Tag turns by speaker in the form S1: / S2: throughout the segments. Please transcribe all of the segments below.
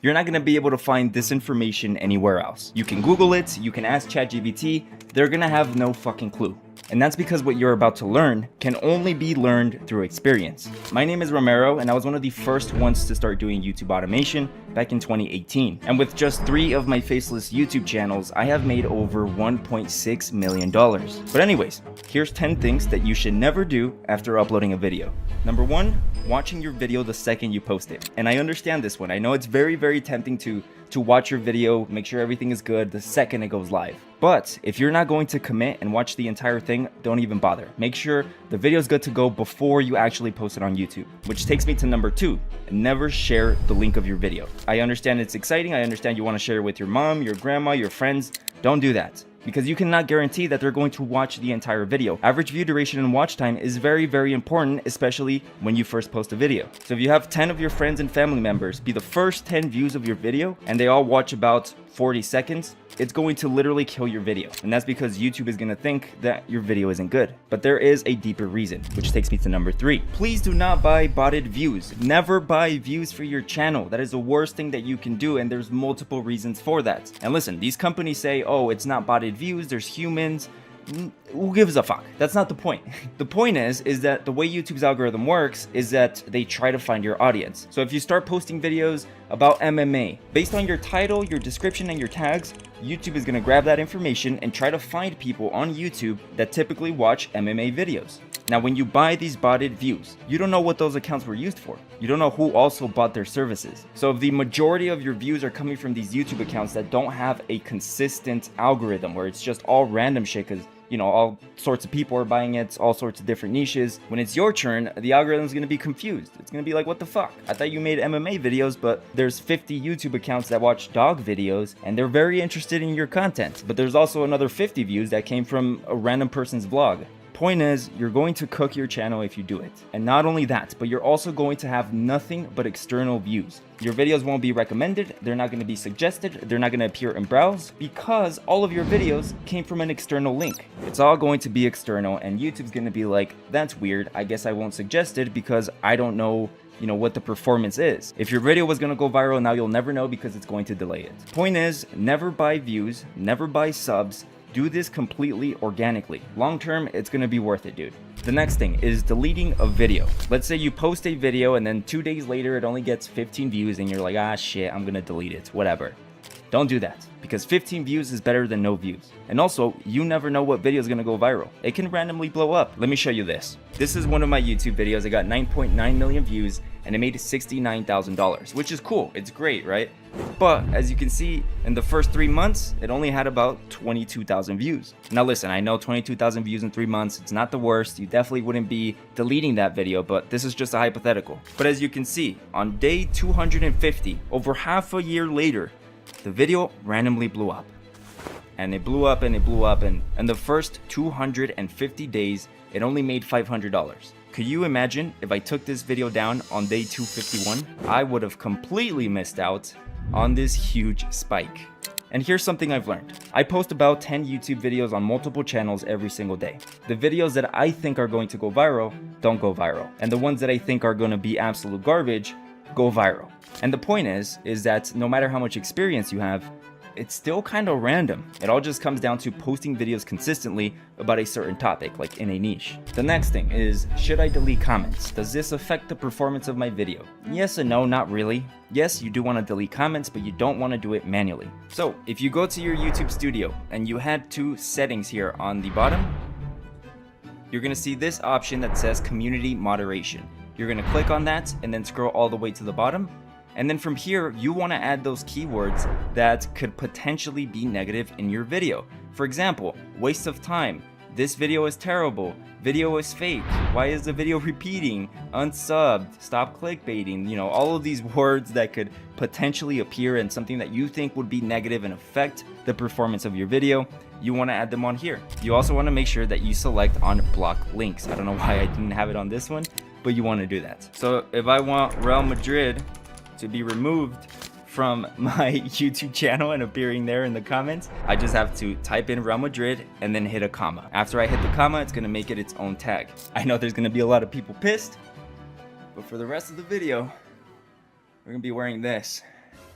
S1: You're not going to be able to find this information anywhere else. You can Google it, you can ask ChatGPT, they're going to have no fucking clue. And that's because what you're about to learn can only be learned through experience. My name is Romero, and I was one of the first ones to start doing YouTube automation back in 2018. And with just 3 of my faceless YouTube channels, I have made over $1.6 million. But anyways, here's 10 things that you should never do after uploading a video. Number 1, watching your video the second you post it. And I understand this one. I know it's very tempting to watch your video, make sure everything is good the second it goes live. But if you're not going to commit and watch the entire thing, don't even bother. Make sure the video is good to go before you actually post it on YouTube. Which takes me to number 2, never share the link of your video. I understand it's exciting, I understand you want to share it with your mom, your grandma, your friends. Don't do that, because you cannot guarantee that they're going to watch the entire video. Average view duration and watch time is very important, especially when you first post a video. So if you have 10 of your friends and family members be the first 10 views of your video and they all watch about 40 seconds, it's going to literally kill your video. And that's because YouTube is going to think that your video isn't good. But there is a deeper reason, which takes me to number 3. Please do not buy botted views. Never buy views for your channel. That is the worst thing that you can do, and there's multiple reasons for that. And listen, these companies say, oh, it's not botted views, there's humans. Who gives a fuck? That's not the point. The point is that the way YouTube's algorithm works is that they try to find your audience. So if you start posting videos about MMA, based on your title, your description, and your tags, YouTube is going to grab that information and try to find people on YouTube that typically watch MMA videos. Now, when you buy these botted views, you don't know what those accounts were used for. You don't know who also bought their services. So if the majority of your views are coming from these YouTube accounts that don't have a consistent algorithm, where it's just all random shit because, you know, all sorts of people are buying it, all sorts of different niches, when it's your turn, the algorithm is going to be confused. It's going to be like, what the fuck? I thought you made MMA videos, but there's 50 YouTube accounts that watch dog videos, and they're very interested in your content. But there's also another 50 views that came from a random person's vlog. Point is, you're going to cook your channel if you do it. And not only that, but you're also going to have nothing but external views. Your videos won't be recommended, they're not going to be suggested, they're not going to appear in browse, because all of your videos came from an external link. It's all going to be external, and YouTube's going to be like, that's weird, I guess I won't suggest it because I don't know what the performance is. If your video was gonna go viral, now you'll never know because it's going to delay it. Point is, never buy views, never buy subs. Do this completely organically. Long term, it's gonna be worth it, dude. The next thing is deleting a video. Let's say you post a video and then 2 days later it only gets 15 views and you're like, ah shit, I'm gonna delete it, whatever. Don't do that, because 15 views is better than no views. And also, you never know what video is gonna go viral. It can randomly blow up. Let me show you this. This is one of my YouTube videos. It got 9.9 million views and it made $69,000, which is cool. It's great, right? But as you can see, in the first 3 months, it only had about 22,000 views. Now listen, I know 22,000 views in 3 months, it's not the worst. You definitely wouldn't be deleting that video, but this is just a hypothetical. But as you can see, on day 250, over half a year later, the video randomly blew up. And it blew up and it blew up, and in the first 250 days, it only made $500. Could you imagine if I took this video down on day 251? I would have completely missed out on this huge spike. And here's something I've learned. I post about 10 YouTube videos on multiple channels every single day. The videos that I think are going to go viral don't go viral. And the ones that I think are going to be absolute garbage go viral. And the point is that no matter how much experience you have, it's still kind of random. It all just comes down to posting videos consistently about a certain topic, like in a niche. The next thing is, should I delete comments? Does this affect the performance of my video? Yes and no, not really. Yes, you do want to delete comments, but you don't want to do it manually. So if you go to your YouTube studio and you had 2 settings here on the bottom, you're going to see this option that says community moderation. You're going to click on that and then scroll all the way to the bottom. And then from here, you want to add those keywords that could potentially be negative in your video. For example, waste of time, this video is terrible, video is fake, why is the video repeating, unsubbed, stop clickbaiting, all of these words that could potentially appear in something that you think would be negative and affect the performance of your video. You want to add them on here. You also want to make sure that you select on block links. I don't know why I didn't have it on this one, but you want to do that. So if I want Real Madrid to be removed from my YouTube channel and appearing there in the comments, I just have to type in Real Madrid and then hit a comma. After I hit the comma, it's gonna make it its own tag. I know there's gonna be a lot of people pissed, but for the rest of the video, we're gonna be wearing this.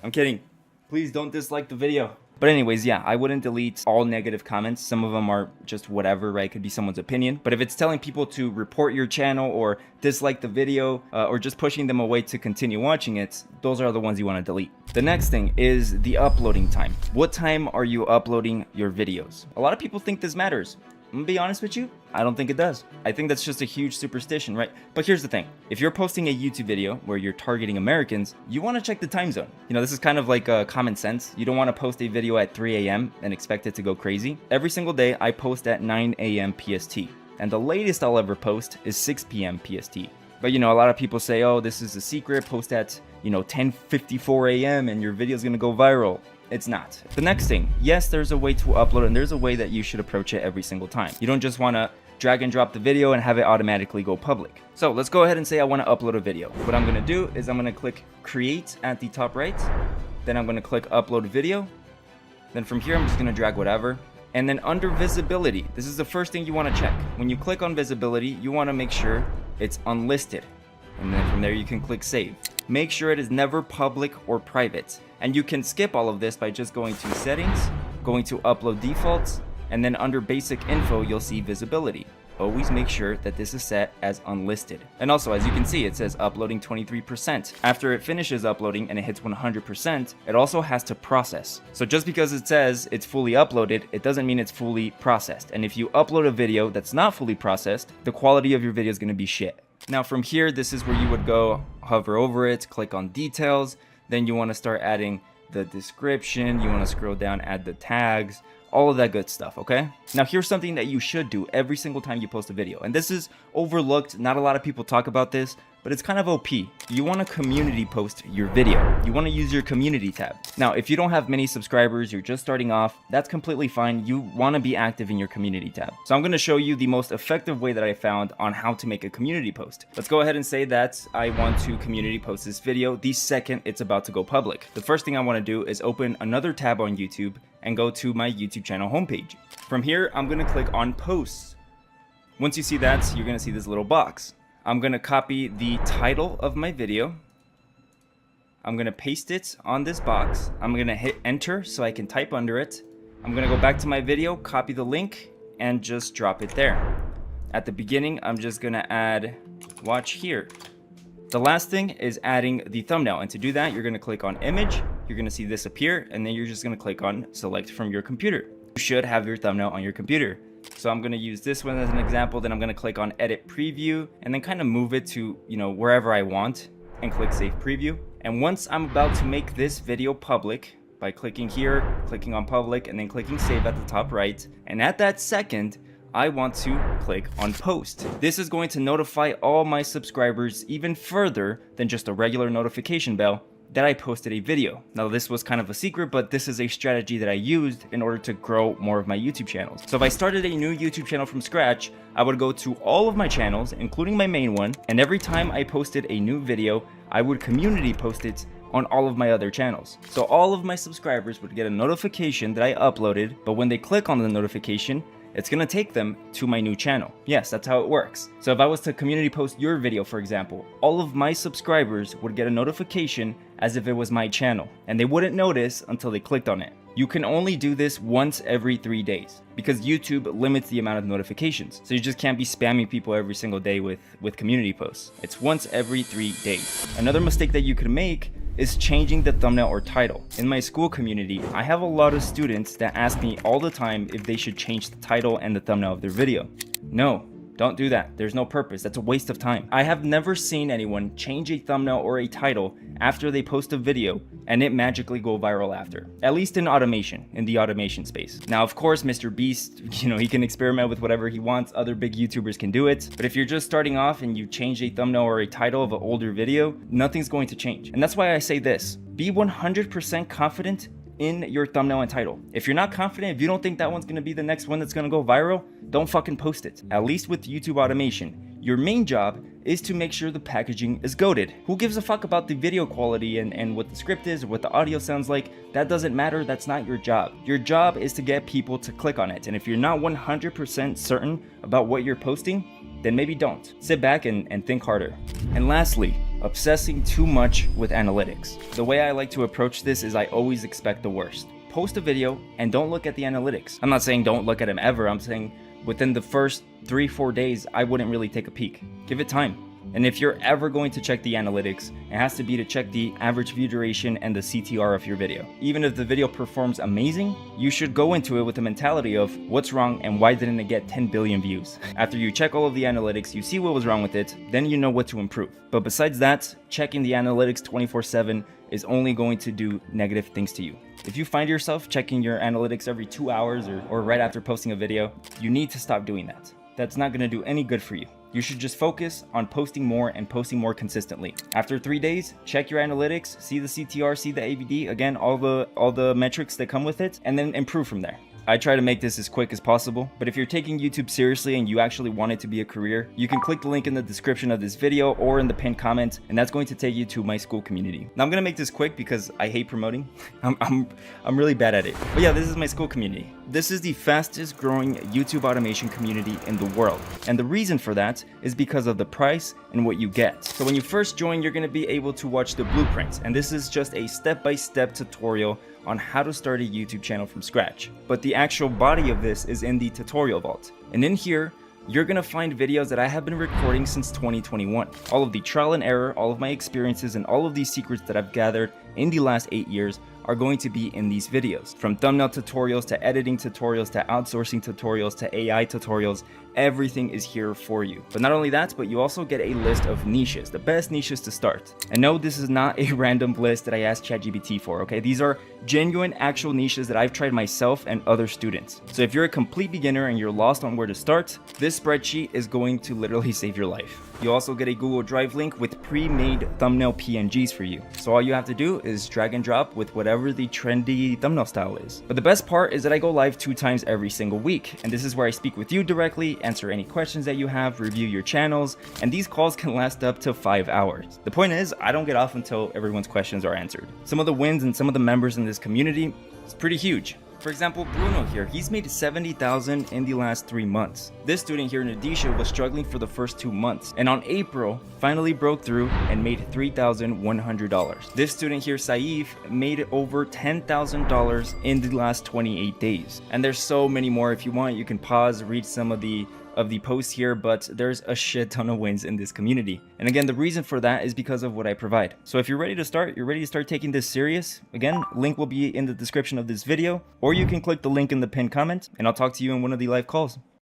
S1: I'm kidding. Please don't dislike the video. But anyways, yeah, I wouldn't delete all negative comments. Some of them are just whatever, right? Could be someone's opinion. But if it's telling people to report your channel or dislike the video or just pushing them away to continue watching it, those are the ones you want to delete. The next thing is the uploading time. What time are you uploading your videos? A lot of people think this matters. I'm gonna be honest with you, I don't think it does. I think that's just a huge superstition, right? But here's the thing. If you're posting a YouTube video where you're targeting Americans, you want to check the time zone. You know, this is kind of like common sense. You don't want to post a video at 3 a.m. and expect it to go crazy. Every single day, I post at 9 a.m. PST. And the latest I'll ever post is 6 p.m. PST. But you know, a lot of people say, oh, this is a secret, post at, 10:54 a.m. and your video is gonna go viral. It's not. The next thing, yes, there's a way to upload and there's a way that you should approach it every single time. You don't just want to drag and drop the video and have it automatically go public. So let's go ahead and say I want to upload a video. What I'm going to do is I'm going to click create at the top right. Then I'm going to click upload video. Then from here, I'm just going to drag whatever. And then under visibility, this is the first thing you want to check. When you click on visibility, you want to make sure it's unlisted. And then from there, you can click save. Make sure it is never public or private. And you can skip all of this by just going to settings, going to upload defaults, and then under basic info, you'll see visibility. Always make sure that this is set as unlisted. And also, as you can see, it says uploading 23%. After it finishes uploading and it hits 100%, it also has to process. So just because it says it's fully uploaded, it doesn't mean it's fully processed. And if you upload a video that's not fully processed, the quality of your video is going to be shit. Now from here, this is where you would go hover over it, click on details. Then you want to start adding the description. You want to scroll down, add the tags, all of that good stuff, okay? Now here's something that you should do every single time you post a video. And this is overlooked. Not a lot of people talk about this, but it's kind of OP. You want to community post your video. You want to use your community tab. Now, if you don't have many subscribers, you're just starting off, that's completely fine. You want to be active in your community tab. So I'm going to show you the most effective way that I found on how to make a community post. Let's go ahead and say that I want to community post this video the second it's about to go public. The first thing I want to do is open another tab on YouTube and go to my YouTube channel homepage. From here, I'm going to click on posts. Once you see that, you're going to see this little box. I'm going to copy the title of my video. I'm going to paste it on this box. I'm going to hit enter so I can type under it. I'm going to go back to my video, copy the link, and just drop it there. At the beginning, I'm just going to add watch here. The last thing is adding the thumbnail. And to do that, you're going to click on image. You're going to see this appear, and then you're just going to click on select from your computer. You should have your thumbnail on your computer. So I'm going to use this one as an example. Then I'm going to click on edit preview and then kind of move it to, wherever I want and click save preview. And once I'm about to make this video public by clicking here, clicking on public, and then clicking save at the top right. And at that second, I want to click on post. This is going to notify all my subscribers even further than just a regular notification bell that I posted a video. Now this was kind of a secret, but this is a strategy that I used in order to grow more of my YouTube channels. So if I started a new YouTube channel from scratch, I would go to all of my channels, including my main one, and every time I posted a new video, I would community post it on all of my other channels. So all of my subscribers would get a notification that I uploaded, but when they click on the notification, it's gonna take them to my new channel. Yes, that's how it works. So if I was to community post your video, for example, all of my subscribers would get a notification as if it was my channel, and they wouldn't notice until they clicked on it. You can only do this once every 3 days because YouTube limits the amount of notifications. So you just can't be spamming people every single day with community posts. It's once every 3 days. Another mistake that you could make is changing the thumbnail or title. In my school community, I have a lot of students that ask me all the time if they should change the title and the thumbnail of their video. No, don't do that. There's no purpose. That's a waste of time. I have never seen anyone change a thumbnail or a title after they post a video and it magically go viral after. At least in automation, in the automation space. Now, of course, Mr. Beast, he can experiment with whatever he wants. Other big YouTubers can do it. But if you're just starting off and you change a thumbnail or a title of an older video, nothing's going to change. And that's why I say this. Be 100% confident in your thumbnail and title. If you're not confident, if you don't think that one's going to be the next one that's going to go viral, don't fucking post it. At least with YouTube automation, your main job is to make sure the packaging is goated. Who gives a fuck about the video quality and what the script is or what the audio sounds like? That doesn't matter. That's not your job. Your job is to get people to click on it. And if you're not 100% certain about what you're posting, then maybe don't. Sit back and think harder. And lastly, obsessing too much with analytics. The way I like to approach this is I always expect the worst. Post a video and don't look at the analytics. I'm not saying don't look at them ever, I'm saying within the first 3-4 days, I wouldn't really take a peek. Give it time. And if you're ever going to check the analytics, it has to be to check the average view duration and the CTR of your video. Even if the video performs amazing, you should go into it with the mentality of what's wrong and why didn't it get 10 billion views. After you check all of the analytics, you see what was wrong with it, then you know what to improve. But besides that, checking the analytics 24/7 is only going to do negative things to you. If you find yourself checking your analytics every 2 hours or right after posting a video, you need to stop doing that. That's not going to do any good for you. You should just focus on posting more and posting more consistently. After 3 days, check your analytics, see the CTR, see the AVD, again, all the metrics that come with it, and then improve from there. I try to make this as quick as possible, but if you're taking YouTube seriously and you actually want it to be a career, you can click the link in the description of this video or in the pinned comment, and that's going to take you to my school community. Now I'm gonna make this quick because I hate promoting. I'm really bad at it. But yeah, this is my school community. This is the fastest growing YouTube automation community in the world. And the reason for that is because of the price and what you get. So when you first join, you're gonna be able to watch the blueprints, and this is just a step-by-step tutorial on how to start a YouTube channel from scratch. But the actual body of this is in the tutorial vault. And in here, you're gonna find videos that I have been recording since 2021. All of the trial and error, all of my experiences, and all of these secrets that I've gathered in the last 8 years are going to be in these videos. From thumbnail tutorials to editing tutorials to outsourcing tutorials to AI tutorials, everything is here for you. But not only that, but you also get a list of niches, the best niches to start. And no, this is not a random list that I asked ChatGPT for, okay? These are genuine, actual niches that I've tried myself and other students. So if you're a complete beginner and you're lost on where to start, this spreadsheet is going to literally save your life. You also get a Google Drive link with pre-made thumbnail PNGs for you. So all you have to do is drag and drop with whatever the trendy thumbnail style is. But the best part is that I go live 2 times every single week. And this is where I speak with you directly, answer any questions that you have, review your channels, and these calls can last up to 5 hours. The point is, I don't get off until everyone's questions are answered. Some of the wins and some of the members in this community is pretty huge. For example, Bruno here, he's made 70,000 in the last 3 months. This student here, Nadisha, was struggling for the first 2 months, and on April, finally broke through and made $3,100. This student here, Saif, made over $10,000 in the last 28 days. And there's so many more. If you want, you can pause, read some of the posts here, but there's a shit ton of wins in this community. And again, the reason for that is because of what I provide. So if you're ready to start, you're ready to start taking this serious, again, link will be in the description of this video, or you can click the link in the pinned comment, and I'll talk to you in one of the live calls.